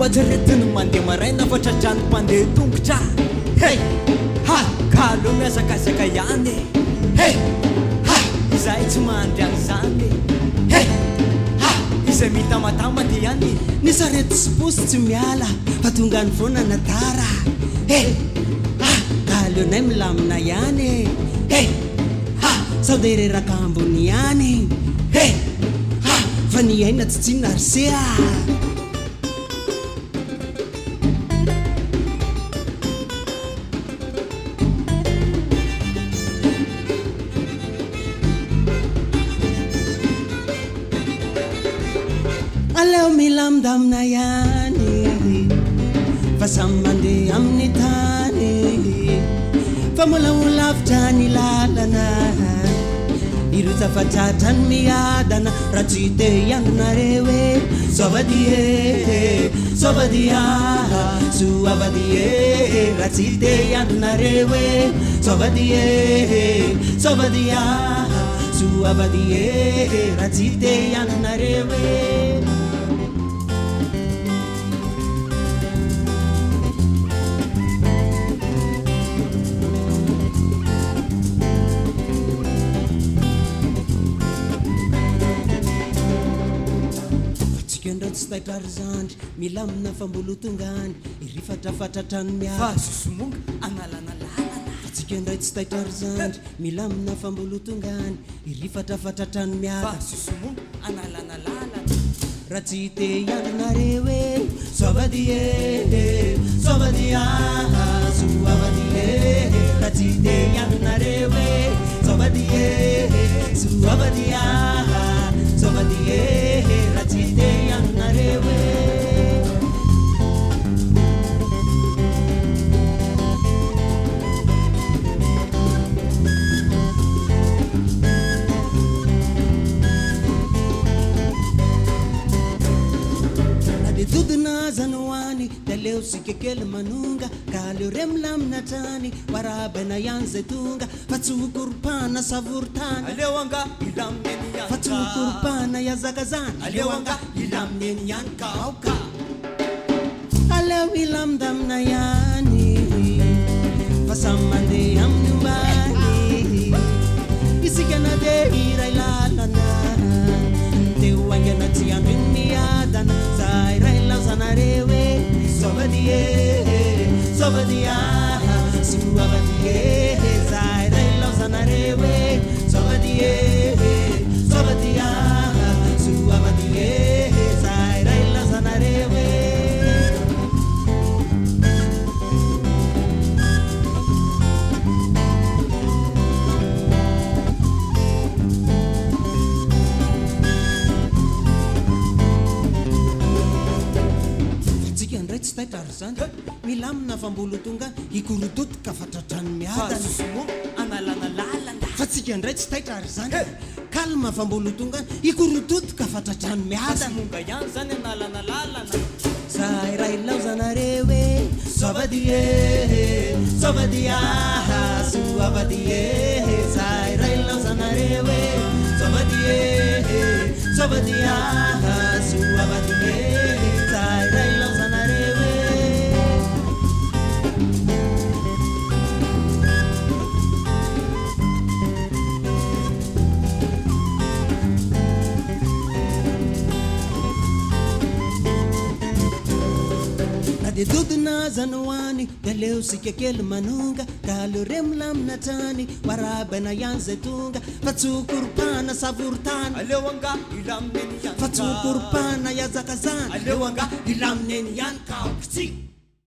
Majeretan mandi maraina fatratrany mpandeha tongotra. Hey ha kalo miasakasaka ihany. Hey ha izay tsy mandry an'izany. Hey ha izay mitamatama dia ihany. Ny sarety sy posy tsy miala fa tonga ny foana natara. Hey ha kalo nay milamina ihany. Hey ha sao dia reraka ambony ihany. Hey ha fa ny aina tsy tsinona risea. Aleo milamdamina ihany fa samy mandeha amin'ny tany. Fa mbola ho lavitra ny lalana irotsa fatratra ny miadana. Raha tsy te hiandonareo hoe soavadia soavadia soavadia. Raha tsy te hiandonareo hoe soavadia soavadia soavadia. Raha tsy te hiandonareo hoe tsy taitra ry zandry milamina fambolotongany iry fatrafatratrany miara. Fa sosomonga analana lalana. Tsika indray tsy taitra ry zandry milamina fambolotongany iry fatrafatratrany miara. Fa sosomonga analana lalana. Raha tsy te hiandonareo hoe soavadia soavadia soavadia. Raha tsy te hiandonareo hoe soavadia soavadia soavadia. Raha tsy te hiandonareo hoe dodona zanoany da leo sika kely manonga. Ka leo re milamina trany warabana ihany zay tonga. Fa tsy hokoropana savoritany. Aleo anga ilaminy ihany. Fa tsy hokoropana iazakazany. Aleo anga ilaminy ihany kaoka. Aleo ilamdamina ihany fa samy mandeha amin'ny ombany. Isika na dia iray lalana teo aingana tsy andro iny miadana. Zay ray laozanareo hoe soavadia soavadia soavadia. Zay ray laozanareo hoe soavadia soavadia soavadia. Zay ray laozanareo hoe tsy taitra ry zany milamina fambolotongany ikorodotika fatratrany miadana. Fa sosomonga analana lalana. Fa tsika indray tsy taitra ry zany kalma fambolotongany ikorodotika fatratrany miadana. Sosomonga ihany zany analana lalana. Zay ray laozanareo hoe soavadia soavadia soavadia. Zay ray laozanareo hoe soavadia soavadia soavadia. Zay ray laozanareo hoe de dodona zanoany da leo sika kely manonga. Ka leo re milamina trany warabana ihany zay tonga. Fa tsy hokoropana savoritany. Aleo anga ilaminy ihany. Fa tsy hokoropana iazakazany. Aleo anga ilaminy ihany kaoka.